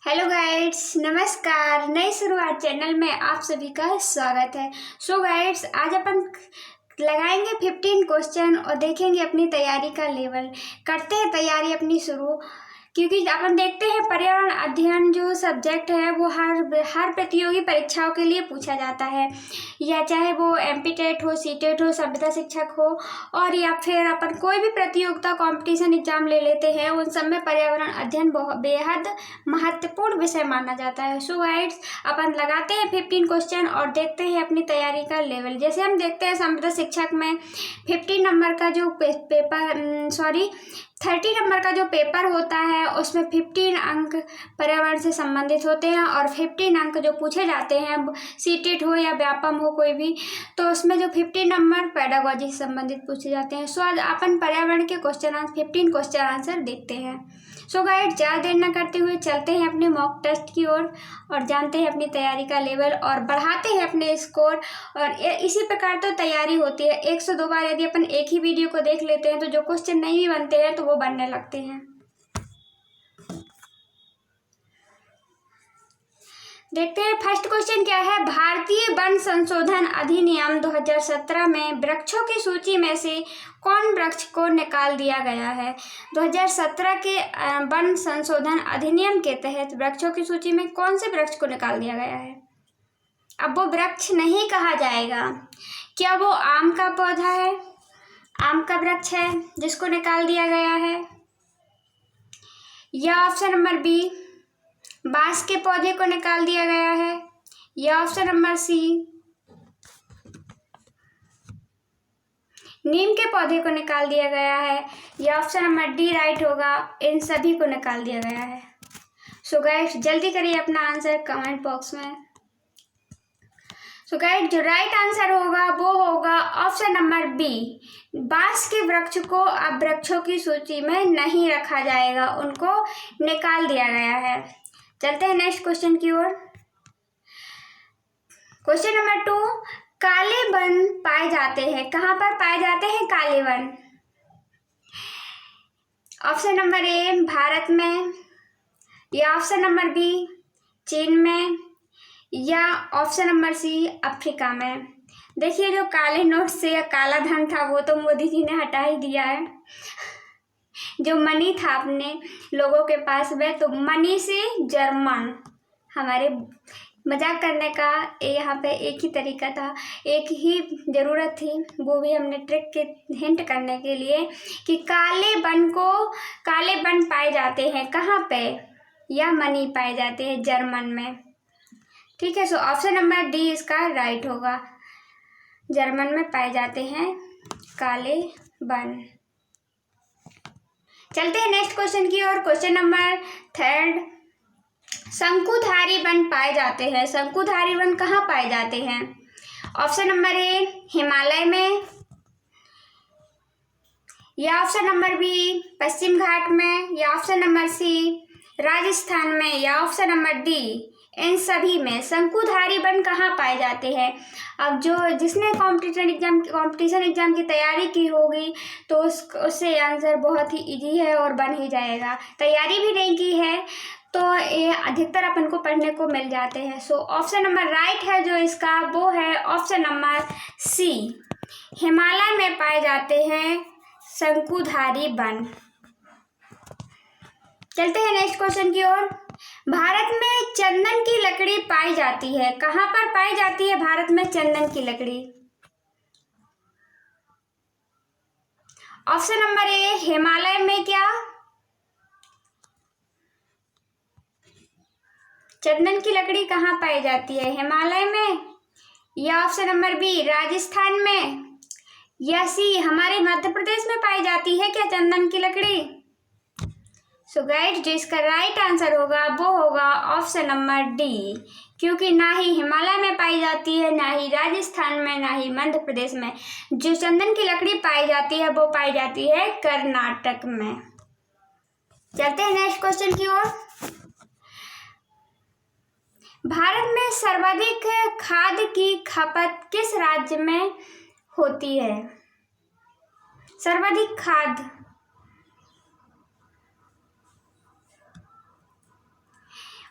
Hello guides, नमस्कार। नई शुरुआत चैनल में आप सभी का स्वागत है। सो गाइड्स, आज अपन लगाएंगे 15 क्वेश्चन और देखेंगे अपनी तैयारी का लेवल। करते हैं तैयारी अपनी शुरू, क्योंकि अपन देखते हैं पर्यावरण अध्ययन जो सब्जेक्ट है वो हर प्रतियोगी परीक्षाओं के लिए पूछा जाता है, या चाहे वो एमपी टेट हो, सी टेट हो, सभ्यता शिक्षक हो, और या फिर अपन कोई भी प्रतियोगिता कंपटीशन एग्जाम ले लेते हैं, उन सब में पर्यावरण अध्ययन बहुत बेहद महत्वपूर्ण विषय माना जाता है। सो गाइड्स, अपन लगाते हैं 15 क्वेश्चन और देखते हैं अपनी तैयारी का लेवल। जैसे हम देखते हैं सभ्यता शिक्षक में 15 नंबर का जो 30 नंबर का जो पेपर होता है उसमें 15 अंक पर्यावरण से संबंधित होते हैं, और 15 अंक जो पूछे जाते हैं, सीटेट हो या व्यापम हो कोई भी, तो उसमें जो 15 नंबर पेडागोजी से संबंधित पूछे जाते हैं। सो आज अपन पर्यावरण के 15 क्वेश्चन आंसर देखते हैं। सो गाइड, ज़्यादा देर न करते हुए चलते हैं अपने मॉक टेस्ट की ओर और जानते हैं अपनी तैयारी का लेवल और बढ़ाते हैं अपने स्कोर। और इसी प्रकार तो तैयारी होती है। 102 बार यदि अपन एक ही वीडियो को देख लेते हैं तो जो क्वेश्चन नहीं भी बनते हैं तो वो बनने लगते हैं। देखते हैं फर्स्ट क्वेश्चन क्या है। भारतीय वन संशोधन अधिनियम 2017 में वृक्षों की सूची में से कौन वृक्ष को निकाल दिया गया है? 2017 के वन संशोधन अधिनियम के तहत वृक्षों की सूची में कौन से वृक्ष को निकाल दिया गया है? अब वो वृक्ष नहीं कहा जाएगा। क्या वो आम का पौधा है, आम का वृक्ष है जिसको निकाल दिया गया है, या ऑप्शन नंबर बी बांस के पौधे को निकाल दिया गया है, या ऑप्शन नंबर सी नीम के पौधे को निकाल दिया गया है, या ऑप्शन नंबर डी राइट होगा, इन सभी को निकाल दिया गया है। सो गाइस, जल्दी करिए अपना आंसर कमेंट बॉक्स में। सो गाइस, जो राइट आंसर होगा वो होगा ऑप्शन नंबर बी। बांस के वृक्ष को अब वृक्षों की सूची में नहीं रखा जाएगा, उनको निकाल दिया गया है। चलते हैं नेक्स्ट क्वेश्चन की ओर। क्वेश्चन नंबर 2, काले वन पाए जाते हैं, कहाँ पर पाए जाते हैं काले वन? ऑप्शन नंबर ए भारत में, या ऑप्शन नंबर बी चीन में, या ऑप्शन नंबर सी अफ्रीका में। देखिए, जो काले नोट से या काला धन था वो तो मोदी जी ने हटा ही दिया है। जो मनी था अपने लोगों के पास में, तो मनी से जर्मन, हमारे मजाक करने का यहाँ पे एक ही तरीका था, एक ही ज़रूरत थी, वो भी हमने ट्रिक के हिंट करने के लिए कि काले वन पाए जाते हैं कहाँ पे, या मनी पाए जाते हैं जर्मन में। ठीक है, सो ऑप्शन नंबर डी इसका राइट होगा, जर्मन में पाए जाते हैं काले वन। चलते हैं नेक्स्ट क्वेश्चन की ओर। क्वेश्चन नंबर 3, शंकुधारी वन पाए जाते हैं, शंकुधारी वन कहाँ पाए जाते हैं? ऑप्शन नंबर ए हिमालय में, या ऑप्शन नंबर बी पश्चिम घाट में, या ऑप्शन नंबर सी राजस्थान में, या ऑप्शन नंबर डी इन सभी में। शंकुधारी वन कहाँ पाए जाते हैं? अब जिसने कंपटीशन एग्जाम की तैयारी की होगी तो उससे आंसर बहुत ही इजी है और बन ही जाएगा। तैयारी भी नहीं की है तो ये अधिकतर अपन को पढ़ने को मिल जाते हैं। सो ऑप्शन नंबर राइट है जो इसका, वो है ऑप्शन नंबर सी, हिमालय में पाए जाते हैं शंकुधारी वन। चलते हैं नेक्स्ट क्वेश्चन की ओर। भारत में चंदन की लकड़ी पाई जाती है, कहाँ पर पाई जाती है भारत में चंदन की लकड़ी? ऑप्शन नंबर ए हिमालय में, क्या चंदन की लकड़ी कहाँ पाई जाती है, हिमालय में, या ऑप्शन नंबर बी राजस्थान में, या सी हमारे मध्य प्रदेश में पाई जाती है क्या चंदन की लकड़ी? सो गाइड, जो इसका राइट आंसर होगा वो होगा ऑप्शन नंबर डी, क्योंकि ना ही हिमालय में पाई जाती है, ना ही राजस्थान में, ना ही मध्य प्रदेश में। जो चंदन की लकड़ी पाई जाती है वो पाई जाती है कर्नाटक में। चलते हैं नेक्स्ट क्वेश्चन की ओर। भारत में सर्वाधिक खाद की खपत किस राज्य में होती है? सर्वाधिक खाद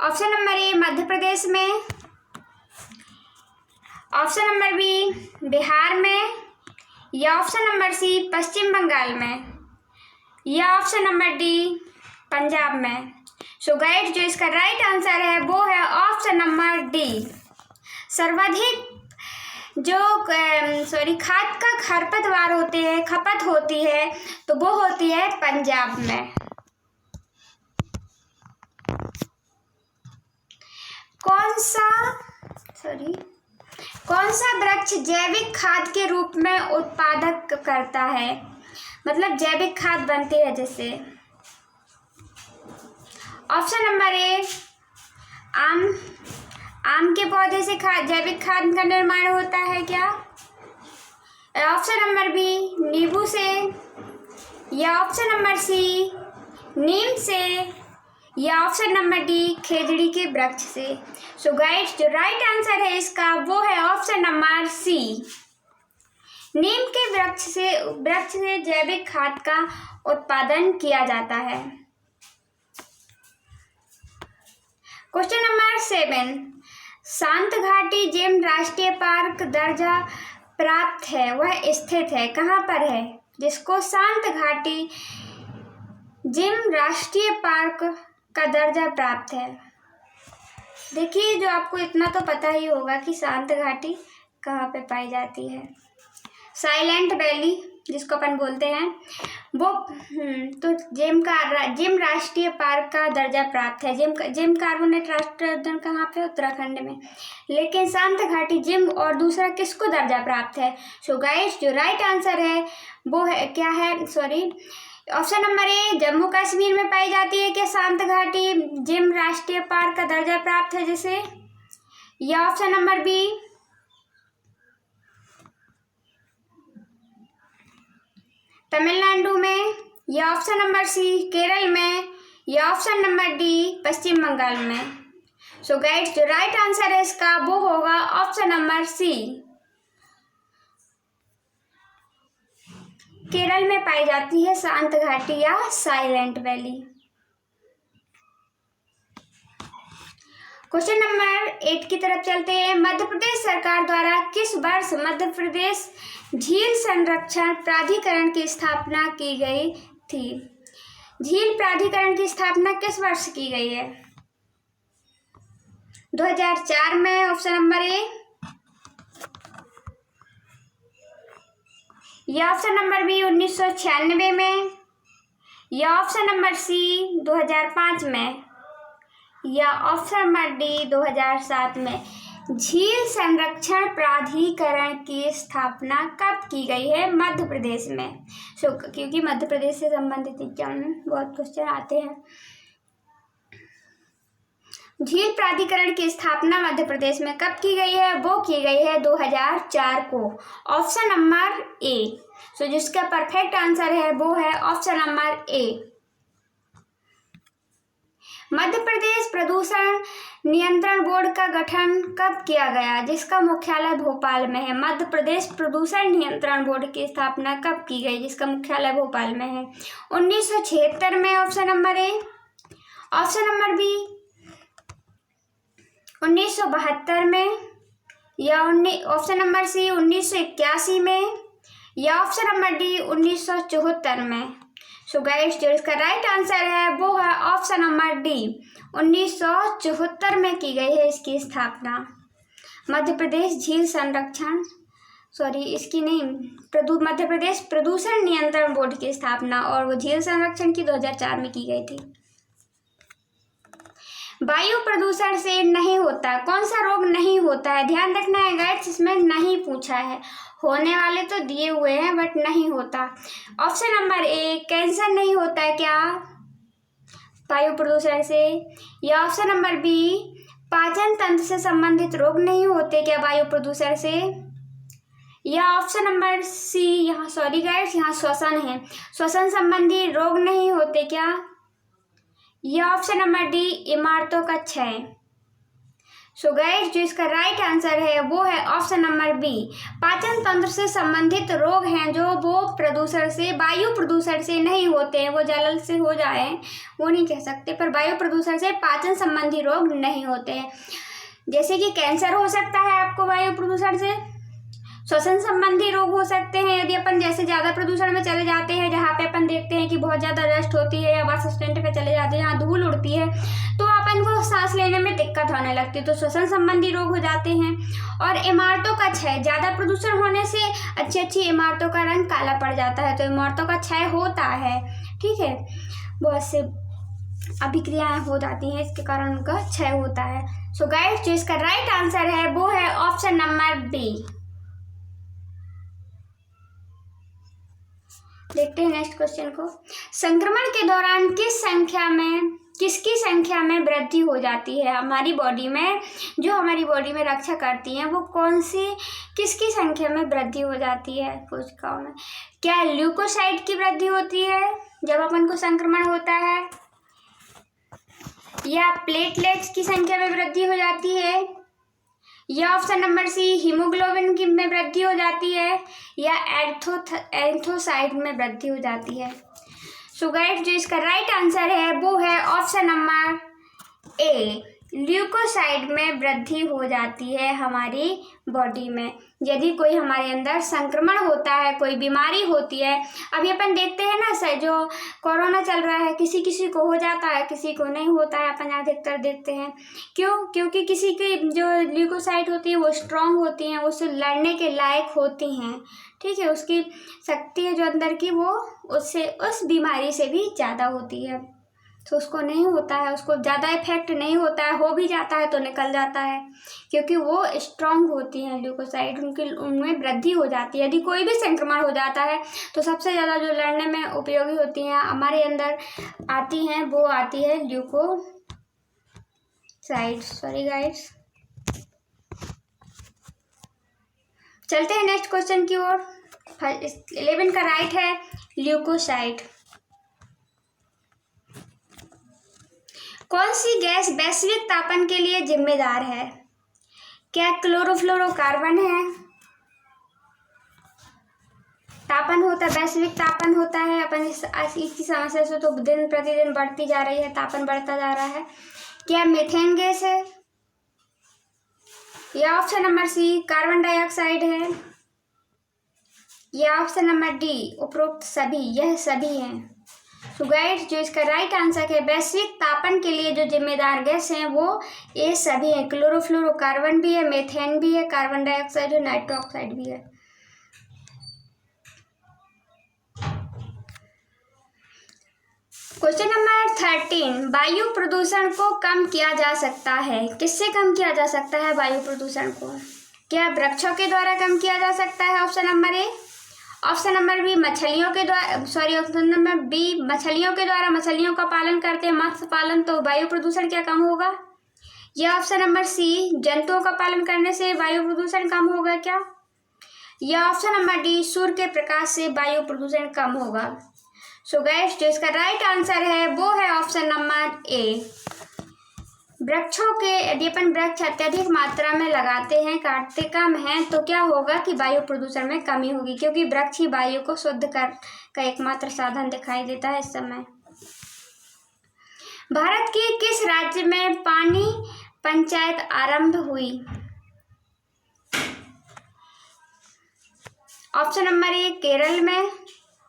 ऑप्शन नंबर ए मध्य प्रदेश में, ऑप्शन नंबर बी बिहार में, या ऑप्शन नंबर सी पश्चिम बंगाल में, या ऑप्शन नंबर डी पंजाब में। सो गाइस, जो इसका राइट आंसर है वो है ऑप्शन नंबर डी। सर्वाधिक जो खाद का खरपतवार होते हैं, खपत होती है, तो वो होती है पंजाब में। कौन सा वृक्ष जैविक खाद के रूप में उत्पादक करता है, मतलब जैविक खाद बनती है जिससे। ऑप्शन नंबर ए आम के पौधे से जैविक खाद का निर्माण होता है क्या? ऑप्शन नंबर बी नींबू से, या ऑप्शन नंबर सी नीम से, या ऑप्शन नंबर डी खेजड़ी के वृक्ष से। सो गाइस, जो राइट आंसर है इसका वो है ऑप्शन नंबर सी, नीम के वृक्ष से जैविक खाद का उत्पादन किया जाता है। क्वेश्चन नंबर 7, शांत घाटी जिम राष्ट्रीय पार्क दर्जा प्राप्त है वह स्थित है, कहाँ पर है जिसको शांत घाटी जिम राष्ट्रीय पार्क का दर्जा प्राप्त है? देखिए, जो आपको इतना तो पता ही होगा कि शांत घाटी कहाँ पे पाई जाती है। साइलेंट वैली जिसको अपन बोलते हैं वो, तो जिम राष्ट्रीय पार्क का दर्जा प्राप्त है। जिम कार्बोनेट राष्ट्रीय उद्यान कहाँ पे? उत्तराखंड में। लेकिन शांत घाटी जिम और दूसरा किसको दर्जा प्राप्त है? सो गाइस, जो राइट आंसर है वो है क्या है, ऑप्शन नंबर ए जम्मू कश्मीर में पाई जाती है क्या शांत घाटी जिम राष्ट्रीय पार्क का दर्जा प्राप्त है जिसे, या ऑप्शन नंबर बी तमिलनाडु में, या ऑप्शन नंबर सी केरल में, या ऑप्शन नंबर डी पश्चिम बंगाल में। सो गाइस, जो राइट आंसर है इसका वो होगा ऑप्शन नंबर सी, केरल में पाई जाती है शांत घाटी या साइलेंट वैली। क्वेश्चन नंबर 8 की तरफ चलते हैं। मध्य प्रदेश सरकार द्वारा किस वर्ष मध्य प्रदेश झील संरक्षण प्राधिकरण की स्थापना की गई थी? झील प्राधिकरण की स्थापना किस वर्ष की गई है? 2004 में ऑप्शन नंबर ए, या ऑप्शन नंबर बी 1996 में, या ऑप्शन नंबर सी 2005 में, या ऑप्शन नंबर डी 2007 में। झील संरक्षण प्राधिकरण की स्थापना कब की गई है मध्य प्रदेश में? क्योंकि मध्य प्रदेश से संबंधित एग्जाम में बहुत क्वेश्चन आते हैं। झील प्राधिकरण की स्थापना मध्य प्रदेश में कब की गई है? वो की गई है 2004 को, ऑप्शन नंबर ए। जिसका परफेक्ट आंसर है वो है ऑप्शन नंबर ए। मध्य प्रदेश प्रदूषण नियंत्रण बोर्ड का गठन कब किया गया जिसका मुख्यालय भोपाल में है? मध्य प्रदेश प्रदूषण नियंत्रण बोर्ड की स्थापना कब की गई जिसका मुख्यालय भोपाल में है? 1976 में option number A, option number B 1972 में, या ऑप्शन नंबर सी 1981 में, या ऑप्शन नंबर डी 1974 में। सो गाइस, जो इसका राइट आंसर है वो है ऑप्शन नंबर डी, 1974 में की गई है इसकी स्थापना। मध्य प्रदेश झील संरक्षण मध्य प्रदेश प्रदूषण नियंत्रण बोर्ड की स्थापना, और वो झील संरक्षण की 2004 में की गई थी। वायु प्रदूषण से नहीं होता, कौन सा रोग नहीं होता है? ध्यान रखना है गाइस, इसमें नहीं पूछा है, होने वाले तो दिए हुए हैं बट नहीं होता। ऑप्शन नंबर ए कैंसर नहीं होता है क्या वायु प्रदूषण से, या ऑप्शन नंबर बी पाचन तंत्र से संबंधित रोग नहीं होते क्या वायु प्रदूषण से, या ऑप्शन नंबर सी यहाँ श्वसन है, श्वसन संबंधी रोग नहीं होते क्या, या ऑप्शन नंबर डी इमारतों का क्षय। सो गाइस जो इसका राइट आंसर है वो है ऑप्शन नंबर बी। पाचन तंत्र से संबंधित रोग हैं जो वो प्रदूषण से, वायु प्रदूषण से नहीं होते हैं। वो जलन से हो जाए वो नहीं कह सकते, पर वायु प्रदूषण से पाचन संबंधी रोग नहीं होते हैं। जैसे कि कैंसर हो सकता है आपको वायु प्रदूषण से, श्वसन संबंधी रोग हो सकते हैं यदि अपन जैसे ज़्यादा प्रदूषण में चले जाते हैं, जहाँ पे अपन देखते हैं कि बहुत ज़्यादा डस्ट होती है, या बस स्टैंड पे चले जाते हैं जहाँ धूल उड़ती है, तो अपन को सांस लेने में दिक्कत होने लगती है, तो श्वसन संबंधी रोग हो जाते हैं। और इमारतों का क्षय, ज़्यादा प्रदूषण होने से अच्छी अच्छी इमारतों का रंग काला पड़ जाता है, तो इमारतों का क्षय होता है। ठीक है, बहुत से अभिक्रियाएं हो जाती हैं, इसके कारण उनका क्षय होता है। सो गाइस जो इसका राइट आंसर है वो है ऑप्शन नंबर बी। देखते हैं नेक्स्ट क्वेश्चन को। संक्रमण के दौरान किसकी संख्या में वृद्धि हो जाती है? हमारी बॉडी में, जो हमारी बॉडी में रक्षा करती हैं, वो किसकी संख्या में वृद्धि हो जाती है कोशिकाओं में? क्या ल्यूकोसाइट की वृद्धि होती है जब अपन को संक्रमण होता है, या प्लेटलेट्स की संख्या में वृद्धि हो जाती है, या ऑप्शन नंबर सी हीमोग्लोबिन की में वृद्धि हो जाती है, या एंथोसाइड में वृद्धि हो जाती है? सो गाइस जो इसका राइट आंसर है वो है ऑप्शन नंबर ए, ल्यूकोसाइड में वृद्धि हो जाती है हमारी बॉडी में। यदि कोई हमारे अंदर संक्रमण होता है, कोई बीमारी होती है, अभी अपन देखते हैं ना सर, जो कोरोना चल रहा है, किसी किसी को हो जाता है, किसी को नहीं होता है, अपन अधिकतर देखते हैं। क्यों? क्योंकि किसी की जो ल्यूकोसाइट होती है वो स्ट्रांग होती हैं, उससे लड़ने के लायक होती हैं। ठीक है, उसकी शक्ति है जो अंदर की, वो उससे उस बीमारी से भी ज़्यादा होती है, तो उसको नहीं होता है, उसको ज़्यादा इफेक्ट नहीं होता है, हो भी जाता है तो निकल जाता है, क्योंकि वो स्ट्रांग होती हैं ल्यूकोसाइट, उनमें वृद्धि हो जाती है। यदि कोई भी संक्रमण हो जाता है तो सबसे ज़्यादा जो लड़ने में उपयोगी होती हैं हमारे अंदर आती हैं, वो आती है ल्यूकोसाइट। सॉरी गाइस, चलते हैं नेक्स्ट क्वेश्चन की ओर। 11 का राइट है ल्यूकोसाइट। कौन सी गैस वैश्विक तापन के लिए जिम्मेदार है? क्या क्लोरोफ्लोरोकार्बन है? तापन होता है, वैश्विक तापन होता है, अपन इसकी समस्या से तो दिन प्रतिदिन बढ़ती जा रही है, तापन बढ़ता जा रहा है। क्या मीथेन गैस है, या option number C carbon dioxide है, या ऑप्शन नंबर डी उपरोक्त सभी? यह सभी हैं। सो गाइस जो इसका राइट आंसर है, वैश्विक तापन के लिए जो जिम्मेदार गैस हैं वो ये सभी हैं। क्लोरोफ्लोरोकार्बन भी है, मीथेन भी है, कार्बन डाइऑक्साइड है, नाइट्रस ऑक्साइड भी है। क्वेश्चन नंबर 13, वायु प्रदूषण को कम किया जा सकता है? किससे कम किया जा सकता है वायु प्रदूषण को? क्या वृक्षों के द्वारा कम किया जा सकता है? Option number A. Option number B मछलियों के द्वारा, ऑप्शन नंबर बी मछलियों के द्वारा, मछलियों का पालन करते हैं, मत्स्य पालन, तो वायु प्रदूषण क्या कम होगा? या ऑप्शन नंबर सी जंतुओं का पालन करने से वायु प्रदूषण कम होगा क्या? या ऑप्शन नंबर डी सूर्य के प्रकाश से वायु प्रदूषण कम होगा? सो गाइस जो इसका राइट आंसर है वो है ऑप्शन नंबर ए। वृक्षों के, यदि अपन वृक्ष अत्यधिक मात्रा में लगाते हैं, काटते कम हैं, तो क्या होगा कि वायु प्रदूषण में कमी होगी, क्योंकि वृक्ष ही वायु को शुद्ध कर का एकमात्र साधन दिखाई देता है इस समय। भारत के किस राज्य में पानी पंचायत आरंभ हुई? ऑप्शन नंबर ए केरल में,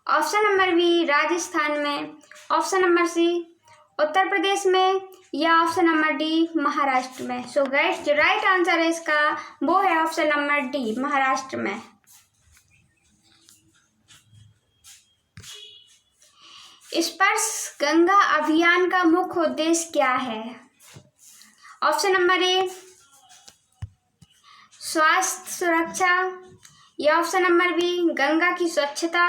ऑप्शन नंबर बी राजस्थान में, ऑप्शन नंबर सी उत्तर प्रदेश में, या ऑप्शन नंबर डी महाराष्ट्र में? सो गाइस जो राइट आंसर है इसका वो है ऑप्शन नंबर डी महाराष्ट्र में। स्पर्श गंगा अभियान का मुख्य उद्देश्य क्या है? ऑप्शन नंबर ए स्वास्थ्य सुरक्षा, या ऑप्शन नंबर बी गंगा की स्वच्छता,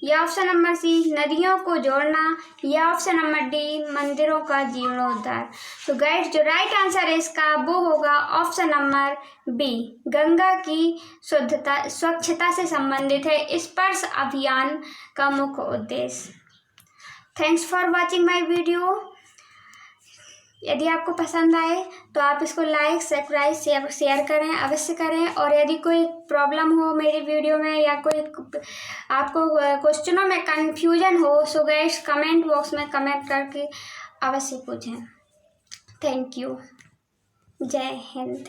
या ऑप्शन नंबर सी नदियों को जोड़ना, या ऑप्शन नंबर डी मंदिरों का जीर्णोद्धार? तो गाइस जो राइट आंसर है इसका वो होगा ऑप्शन नंबर बी, गंगा की स्वच्छता से संबंधित है स्पर्श अभियान का मुख्य उद्देश्य। Thanks for watching my video. यदि आपको पसंद आए तो आप इसको लाइक सब्सक्राइब शेयर करें, अवश्य करें। और यदि कोई प्रॉब्लम हो मेरी वीडियो में या कोई आपको क्वेश्चनों में कन्फ्यूजन हो सो गाइस कमेंट बॉक्स में कमेंट करके अवश्य पूछें। Thank you. जय हिंद।